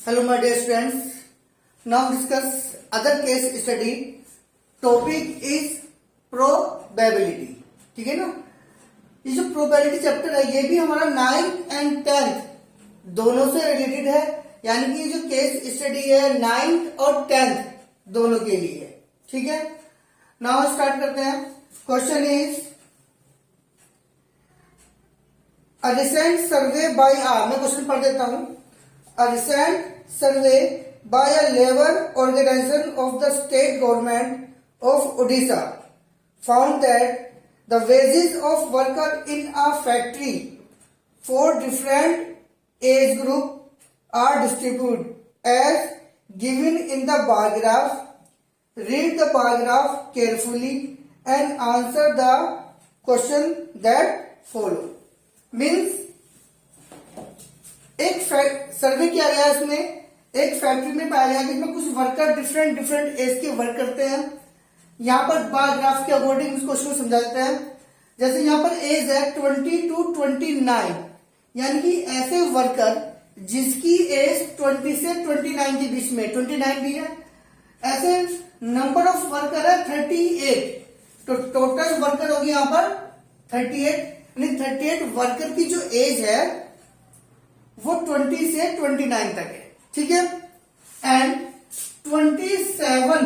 Hello my dear students. Now discuss other case study. Topic is probability. ठीक है ना। ये जो probability चैप्टर है ये भी हमारा 9th and 10th दोनों से रिलेटेड है, यानी कि ये जो केस स्टडी है 9th और 10th दोनों के लिए है। ठीक है, नाउ स्टार्ट करते हैं। Question is A recent survey by मैं क्वेश्चन पढ़ देता हूं। A recent survey by a labor organization of the state government of Odisha found that the wages of worker in a factory for different age group are distributed as given in the bar graph. Read the bar graph carefully and answer the question that follow. Means एक सर्वे किया गया, इसमें एक factory में पाया गया कि इसमें कुछ वर्कर डिफरेंट एज के वर्क करते हैं। यहां पर बार ग्राफ के अकॉर्डिंग इस क्वेश्चन को समझा देते हैं। जैसे यहां पर एज है 20 to 29, यानी कि ऐसे वर्कर जिसकी एज 20 से 29 के बीच में, 29 भी है। ऐसे नंबर ऑफ वर्कर है 38, तो टोटल वर्कर होगी यहां पर 38। 38 वर्कर की जो एज है वो 20 से 29 तक है। ठीक है, एंड 27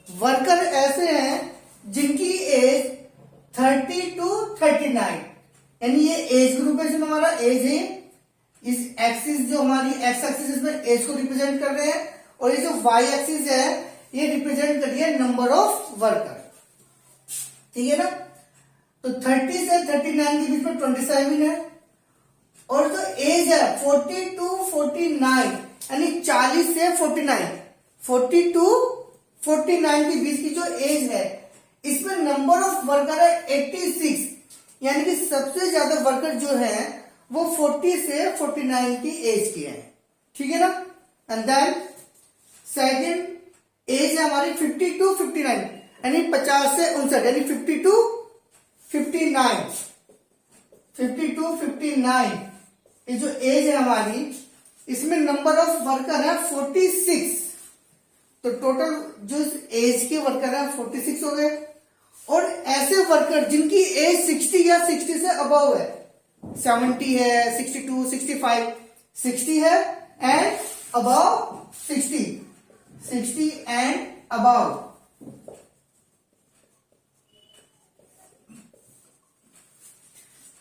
वर्कर ऐसे हैं जिनकी एज 30 to 39, यानी ये एज ग्रुप है जो हमारा एज है। इस एक्सिस जो हमारी एक्स एक्सिस इसमें एज को रिप्रेजेंट कर रहे हैं, और ये जो वाई एक्सिस है ये रिप्रेजेंट कर रही है नंबर ऑफ वर्कर। ठीक है ना, तो 30 से 39 के बीच में 27 है, और जो एज है 40 to 49, यानी 40 से 49, 40 to 49 के बीच की जो एज है इसमें नंबर ऑफ वर्कर है 86, यानी कि सबसे ज्यादा वर्कर जो है वो 40 से 49 की एज के हैं। ठीक है ना, एंड देन सेकेंड एज है हमारी 50 to 59, यानी 50 से 59, यानी 50 to 59, 50 to 59 ये जो एज है हमारी, इसमें नंबर ऑफ वर्कर है 46, तो टोटल जो एज के वर्कर है 46 हो गए। और ऐसे वर्कर जिनकी एज 60 या 60 से अबव है, 70 है, 62, 65, 60 है एंड अबव 60 एंड अबव।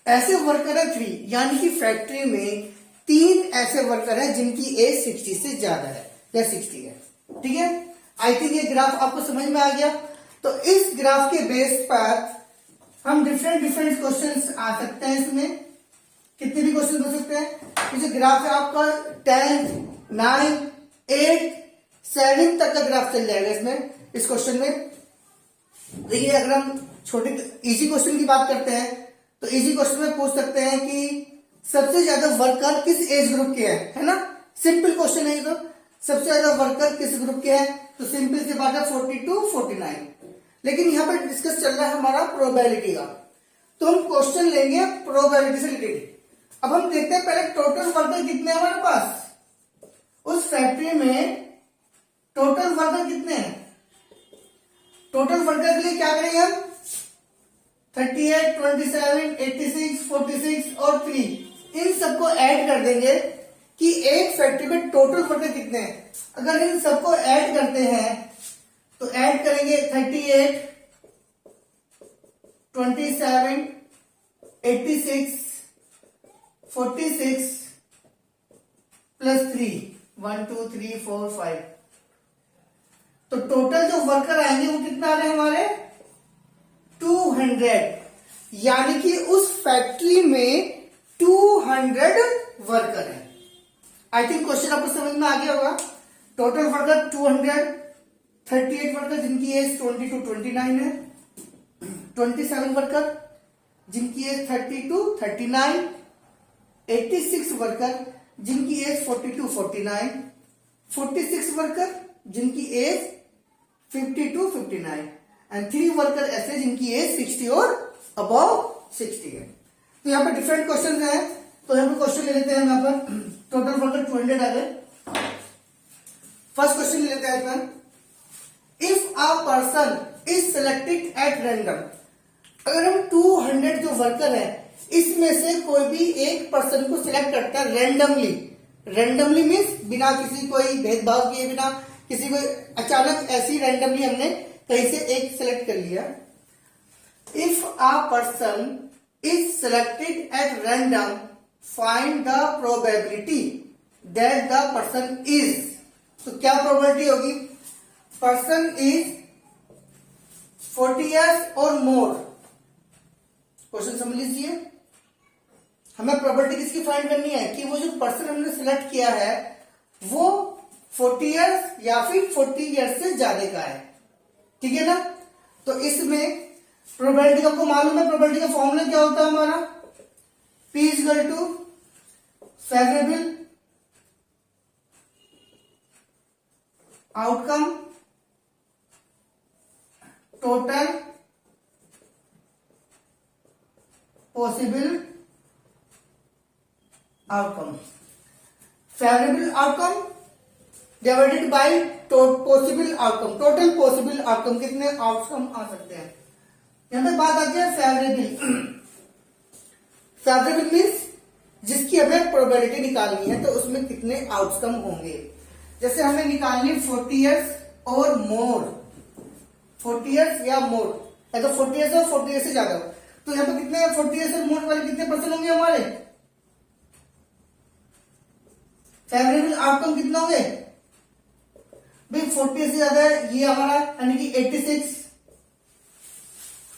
ऐसे वर्कर है 3, यानी कि फैक्ट्री में 3 ऐसे वर्कर हैं जिनकी एज 60 से ज्यादा है या 60 है। ठीक है, आई थिंक ये ग्राफ आपको समझ में आ गया। तो इस ग्राफ के बेस पर हम डिफरेंट क्वेश्चंस आ सकते हैं। इसमें कितने भी क्वेश्चन हो सकते हैं। ये जो ग्राफ है आपका 10th, 9th, 8th, 7th तक का ग्राफ चल जाएगा इसमें, इस क्वेश्चन में। देखिए, अगर हम छोटे इजी क्वेश्चन की बात करते हैं तो इजी क्वेश्चन में पूछ सकते हैं कि सबसे ज्यादा वर्कर किस एज ग्रुप के हैं, है ना। सिंपल क्वेश्चन है ये तो, सबसे ज्यादा वर्कर किस ग्रुप के हैं, तो सिंपल सी बात है 40 to 49। लेकिन यहां पर डिस्कस चल रहा है हमारा प्रोबेबिलिटी का, तो हम क्वेश्चन लेंगे प्रोबेबिलिटी से रिलेटेड। अब हम देखते हैं पहले टोटल वर्कर कितने हैं हमारे पास। उस फैक्ट्री में टोटल वर्कर कितने हैं। टोटल वर्कर के लिए क्या करेंगे हम, 38, 27, 86, 46 और 3 इन सबको ऐड कर देंगे कि एक फैक्ट्री में टोटल वर्कर कितने हैं। अगर इन सबको ऐड करते हैं तो ऐड करेंगे 38, 27, 86, 46 प्लस 3, 1 2 3 4 5, तो टोटल जो वर्कर आएंगे वो कितना आ रहे हैं हमारे 200, यानी कि उस फैक्ट्री में 200 वर्कर है। आई थिंक क्वेश्चन आपको समझ में आ गया होगा। टोटल वर्कर 200, 38 वर्कर जिनकी एज 20 to 29 है, 27 वर्कर जिनकी एज 30 to 39, 86 वर्कर जिनकी एज 40 to 49, 46 वर्कर जिनकी एज 50 to 59 एंड 3 वर्कर ऐसे जिनकी एज 60 और अबव 60 है। तो यहाँ पर डिफरेंट क्वेश्चन है, तो यहाँ पर क्वेश्चन ले लेते हैं। यहाँ पर टोटल वर्कर 200 आ गए। फर्स्ट क्वेश्चन लेते हैं इसमें, if a person is selected at random, अगर हम 200 जो वर्कर है इसमें से कोई भी एक पर्सन को सिलेक्ट करता है रैंडमली, रैंडमली मीन्स बिना किसी कोई भेदभाव किए, बिना किसी को अचानक ऐसी रैंडमली हमने कहीं से एक सिलेक्ट कर लिया। If a person is selected at random find the probability that the person is, तो क्या प्रोबेबिलिटी होगी, पर्सन इज 40 years और मोर। क्वेश्चन समझ लीजिए, हमें प्रोबेबिलिटी किसकी फाइंड करनी है कि वो जो पर्सन हमने सिलेक्ट किया है वो 40 years या फिर 40 years से ज्यादा का है, ठीक है ना। तो इसमें प्रोबेबिलिटी आपको मालूम है, प्रोबेबिलिटी का फॉर्मूला क्या होता है हमारा, P is equal to favourable outcome total possible outcome, favourable outcome divided by possible outcome, total possible outcome, कितने आउटकम आ सकते हैं। यहां पे बात आती है फेवरेबल, फेवरेबल मीन्स जिसकी हमें प्रोबेबिलिटी निकालनी है तो उसमें कितने आउटकम होंगे। जैसे हमें निकालनी 40 years और मोर, 40 years या मोर, या तो 40 years और 40 years से ज्यादा हो, तो यहाँ पे कितने 40 years और मोर वाले कितने पर्सन होंगे हमारे, फेवरेबल आउटकम कितना होंगे भाई 40 से ज्यादा है ये हमारा, यानी कि 86,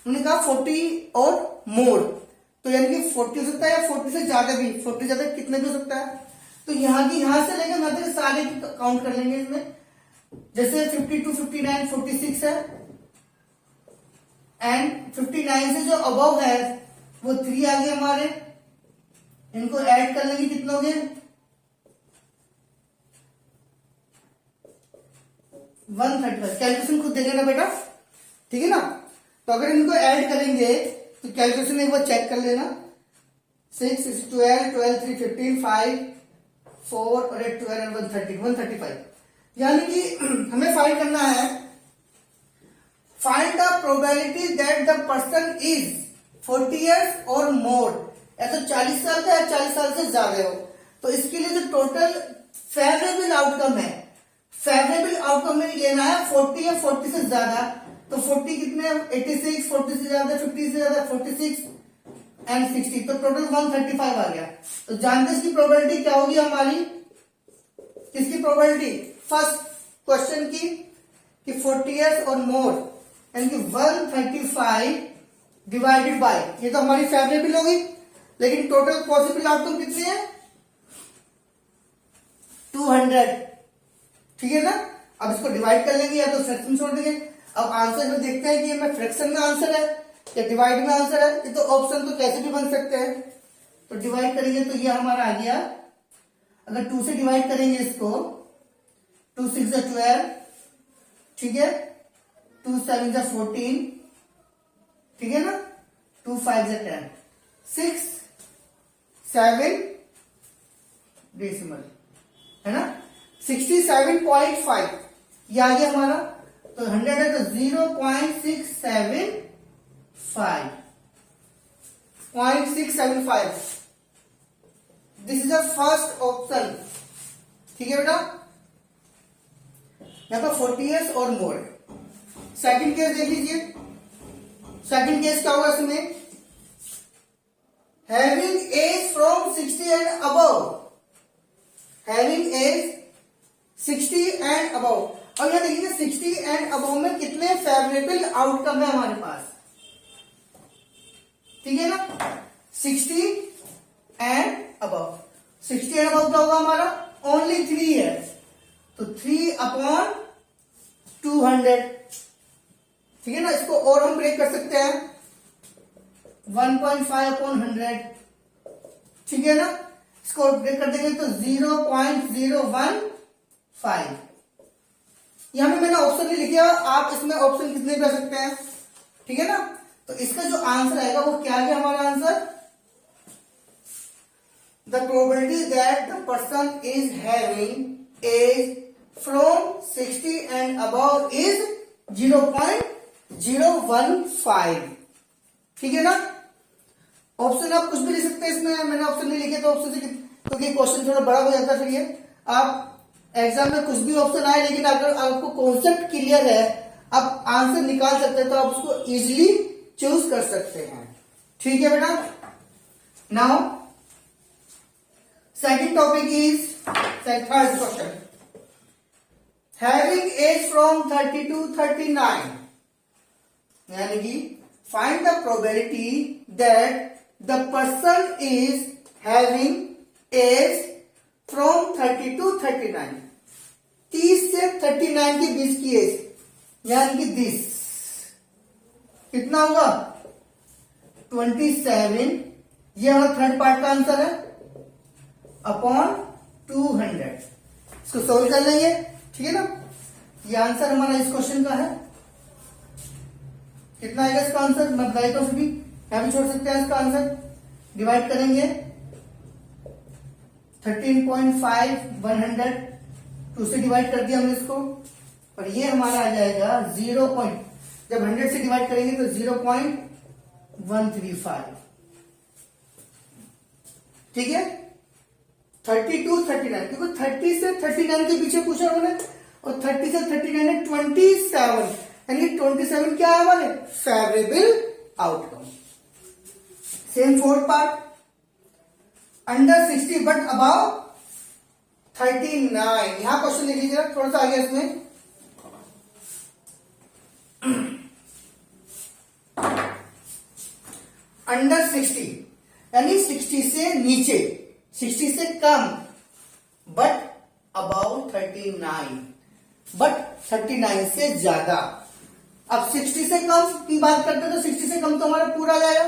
हमने कहा 40 और मोर, तो यानी कि 40 हो सकता है या 40 से ज्यादा भी, 40 से ज्यादा कितने भी हो सकता है। तो यहां से लेकर यहां तक सारे काउंट कर लेंगे इसमें, जैसे 52, 59, 46 है, एंड 59 से जो अबव है वो 3 आ गए हमारे, इनको ऐड कर लेंगे, कितने हो गए 135। कैलकुलेशन खुद देखेगा बेटा, ठीक है ना। तो अगर इनको ऐड करेंगे तो कैलकुलेशन एक बार चेक कर लेना, 6, 12, 12, 3, 15, 5, 4 और 8, 12 और 135, यानी कि हमें फाइंड करना है, find the probability that the person is 40 years और मोर, या तो 40 साल का या 40 साल से ज्यादा हो। तो इसके लिए जो टोटल फेवरेबल आउटकम है, फेवरेबल आउटकम में लेना है 40 या 40 से ज्यादा, तो 40 कितने 86, 40 से ज्यादा 50 से ज्यादा 46 एंड 60, तो टोटल 135 आ गया। तो जानते हैं इसकी प्रोबेबिलिटी क्या होगी हमारी, किसकी प्रोबेबिलिटी, फर्स्ट क्वेश्चन की कि 40 years और मोर, यानी कि 135 डिवाइडेड बाय, ये तो हमारी फेवरेबल होगी, लेकिन टोटल पॉसिबल आउटकम कितने हैं 200, ठीक है ना। अब इसको डिवाइड कर लेंगे या तो फ्रैक्शन छोड़ देंगे। अब आंसर में देखते हैं कि हमें फ्रैक्शन में आंसर है या डिवाइड में आंसर है, ये तो ऑप्शन तो कैसे भी बन सकते हैं। तो डिवाइड करेंगे तो ये हमारा आ गया, अगर 2 से डिवाइड करेंगे इसको, 2 6 12, ठीक है, 2 7 14, ठीक है ना, 2 5 10, 6 7 डेसिमल है ना, 67.5 ये आ गया हमारा। तो 100 है तो 0.675, this is the first option, ठीक है बेटा। यहां पर 40 years और मोर। सेकंड केस देख लीजिए, सेकंड केस क्या होगा इसमें, having age from 60 and above, having age 60 and above. और यहां देखिए 60 एंड अबव में कितने फेवरेबल आउटकम है हमारे पास, ठीक है ना, 60 एंड अबव। 60 एंड अबव क्या होगा हमारा, ओनली 3 years, तो 3/200, ठीक है ना। इसको और हम ब्रेक कर सकते हैं 1.5/100, ठीक है ना। इसको ब्रेक कर देंगे तो 0.015। यहां पे मैंने ऑप्शन नहीं लिखा, आप इसमें ऑप्शन कितने भी आ सकते हैं, ठीक है ना। तो इसका जो आंसर आएगा वो क्या है हमारा answer, the probability that the person is having age from 60 and above is 0.015। ठीक है ना। ऑप्शन आप कुछ भी लिख सकते हैं इसमें, मैंने ऑप्शन नहीं लिखे तो ऑप्शन से, क्योंकि क्वेश्चन थोड़ा बड़ा हो जाता है। फिर ये आप एग्जाम में कुछ भी ऑप्शन आए, लेकिन अगर आपको कॉन्सेप्ट क्लियर है, आप आंसर निकाल सकते हैं, तो आप उसको इजीली चूज कर सकते हैं। ठीक है बेटा। Now second topic is third question, having age from 30 to 39, यानी कि find the probability that the person is having age from 30 to 39, 30 से 39 के बीच की एज, यानी कि दिस कितना होगा 27, ये हमारा थर्ड पार्ट का आंसर है, अपॉन 200। इसको सोल्व कर लेंगे। ठीक है ना। ये आंसर हमारा इस क्वेश्चन का है। कितना आएगा इसका आंसर, मैं बताई तो भी यहां भी छोड़ सकते हैं। इसका आंसर डिवाइड करेंगे 13.5 100, 2 से डिवाइड कर दिया हमने इसको, और ये हमारा आ जाएगा 0. जब 100 से डिवाइड करेंगे तो 0.135। ठीक है। 30 to 39, क्योंकि 30 से 39 के पीछे पूछा उन्होंने, और 30 से 39 है 27, यानी 27 क्या है हमारे favourable outcome. Same fourth part, under 60 but above 39, यहां क्वेश्चन लिख लीजिए थोड़ा सा आगे इसमें। अंडर 60 यानी 60 से नीचे, 60 से कम, बट अबाउ 39, बट 39 से ज्यादा। अब 60 से कम की बात करते हैं तो 60 से कम तो हमारा पूरा जाएगा,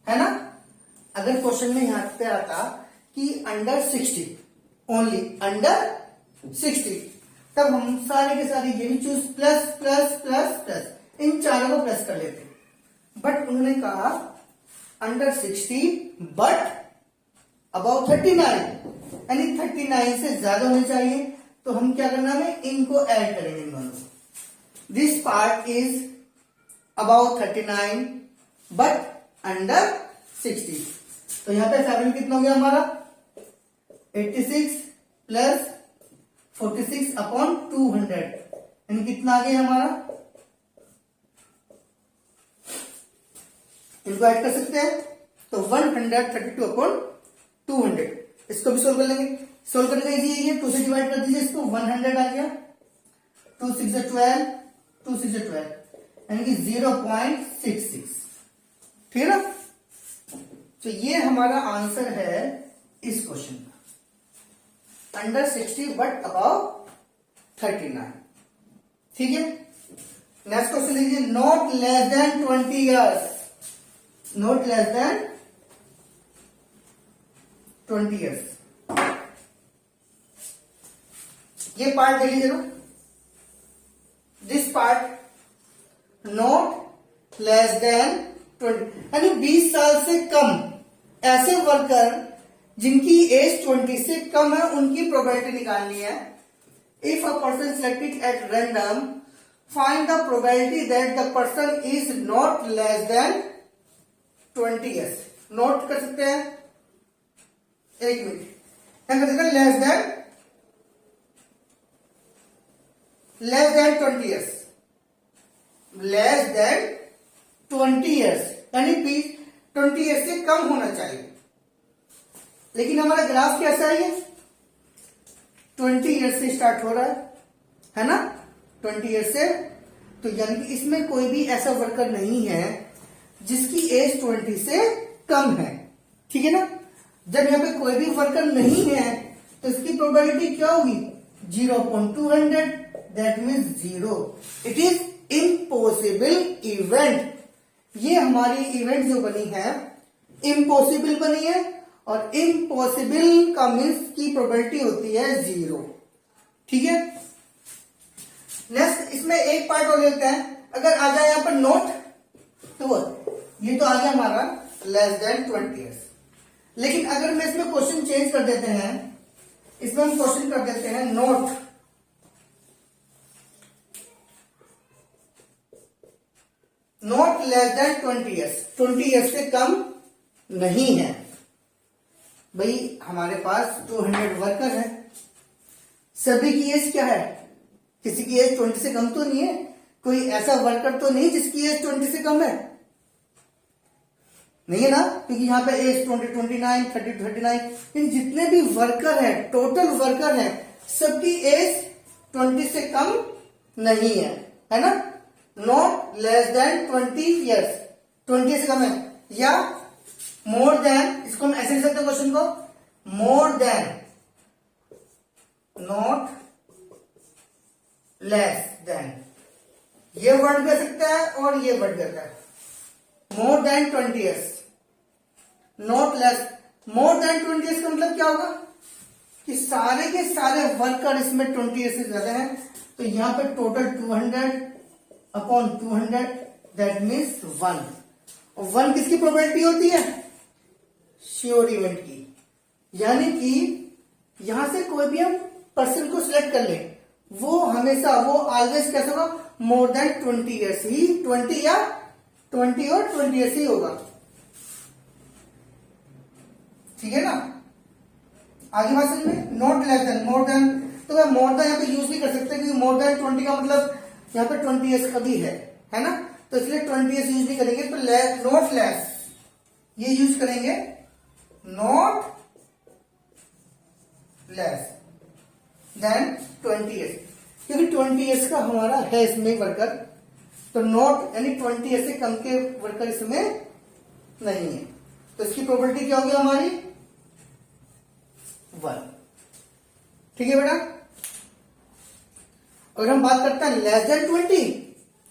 है ना। अगर क्वेश्चन में यहां पे आता कि अंडर 60, ओनली अंडर 60, तब हम सारे के सारे ये भी choose plus plus plus plus, इन चारों को प्लस कर लेते। बट उन्होंने कहा अंडर 60 बट अबाउ 39, यानी 39 से ज्यादा होने चाहिए। तो हम क्या करना है, इनको ऐड करेंगे इन दोनों को। This part is above 39 but under 60, तो यहां पे फेवरेबल कितना हो गया हमारा 86 प्लस 46 अपॉन 200, यानी कितना आ गया हमारा, इनको ऐड कर सकते हैं तो 132 अपॉन 200। इसको भी सोल्व कर लेंगे। सोल्व करने का इजी है, ये 2 से डिवाइड कर दीजिए इसको, 100 आ गया, 2 6 12, 2 6 12, यानी कि 0.66। ठीक है ना। तो ये हमारा आंसर है इस क्वेश्चन का, अंडर 60 बट अबाउ 39। ठीक है। नेक्स्ट क्वेश्चन लीजिए, not less than 20 years, not less than 20 years. ये पार्ट ले लीजिए ना, this part not less than 20, यानी 20 साल से कम ऐसे वर्कर जिनकी एज 20 से कम है, उनकी प्रोबेबिलिटी निकालनी है। If a person selected at random, find the probability that the person is not less than 20 years. Note कर सकते हैं, एक मिनट, क्या कर देगा, less than 20 years, less than 20 years, यानी 20 ईयर्स से कम होना चाहिए। लेकिन हमारा ग्राफ कैसा है, ये 20 ईयर्स से स्टार्ट हो रहा है ना, 20 ईयर्स से। तो यानी कि इसमें कोई भी ऐसा वर्कर नहीं है जिसकी एज 20 से कम है। ठीक है ना। जब यहाँ पे कोई भी वर्कर नहीं है तो इसकी प्रोबेबिलिटी क्या होगी, 0.200, that means 0। It is impossible event. ये हमारी इवेंट जो बनी है इम्पॉसिबल बनी है, और इम्पॉसिबल का मीन्स की प्रोबेबिलिटी होती है 0। ठीक है। नेक्स्ट इसमें एक पार्ट और लेते हैं, अगर आ जाए यहां पर नोट, तो ये तो आ गया हमारा लेस देन 20 ईयर्स। लेकिन अगर मैं इसमें क्वेश्चन चेंज कर देते हैं, इसमें हम क्वेश्चन कर देते हैं note less than 20 years, 20 years से कम नहीं है। भाई हमारे पास 200 वर्कर है, सभी की एज क्या है, किसी की एज 20 से कम तो नहीं है, कोई ऐसा वर्कर तो नहीं जिसकी एज 20 से कम है, नहीं है ना, क्योंकि यहाँ पे एज 20, 29, 30, 39, इन जितने भी वर्कर है, टोटल वर्कर है, सबकी एज 20 से कम नहीं है ना। नॉट लेस देन 20 ईयर्स, 20 से कम है, या मोर देन, इसको हम ऐसे लिख सकते हैं क्वेश्चन को, more than, not less than, ये वर्ड भी आ सकता है और ये वर्ड भी आता है, more than 20 years, not less, more than 20 years का मतलब क्या होगा कि सारे के सारे वर्कर इसमें 20 ईयर्स से ज्यादा हैं, तो यहां पे टोटल 200 अपॉन 200, दैट मीन्स 1, और 1 किसकी प्रोबेबिलिटी होती है, श्योर इवेंट की, यानी कि यहां से कोई भी हम पर्सन को सिलेक्ट कर ले, वो हमेशा, वो ऑलवेज कैसा होगा, मोर देन 20 ईयर्स ही, 20 या 20 और 20 ईयर्स ही होगा, ठीक है ना। आगे बात समझ में, not less than, more than, तो मैं मोर देन यहाँ पे यूज भी कर सकते हैं, क्योंकि मोर देन 20 का मतलब यहाँ पे 20 ईयर्स का भी है ना, तो इसलिए 20 ईयर्स यूज भी करेंगे, तो नॉट लेस ये यूज करेंगे, नॉट लेस देन 20 ईयर्स, क्योंकि 20 ईयर्स का हमारा है इसमें वर्कर, तो नॉट यानी 20 ईयर्स से कम के वर्कर इसमें नहीं है, तो इसकी प्रोबेबिलिटी क्या होगी हमारी, 1, ठीक है बेटा। अगर हम बात करते हैं लेस देन 20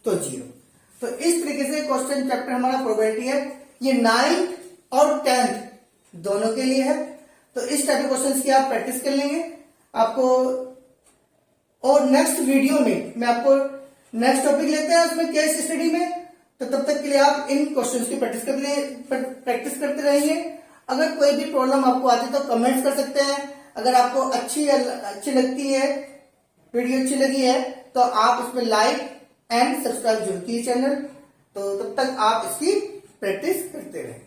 तो 0। तो इस तरीके से क्वेश्चन चैप्टर हमारा प्रोबेबिलिटी है, ये 9th और 10th दोनों के लिए है, तो इस टाइप के क्वेश्चंस की आप प्रैक्टिस कर लेंगे आपको, और नेक्स्ट वीडियो में मैं आपको नेक्स्ट टॉपिक लेते हैं उसमें केस स्टडी में, तो तब तक के लिए आप इन क्वेश्चंस की प्रैक्टिस करते रहेंगे। अगर कोई भी प्रॉब्लम आपको आती है तो कमेंट्स कर सकते हैं, अगर आपको अच्छी लगती है, वीडियो अच्छी लगी है, तो आप इसमें लाइक एंड सब्सक्राइब जरूर कीजिए चैनल, तो तब तक आप इसकी प्रैक्टिस करते रहें।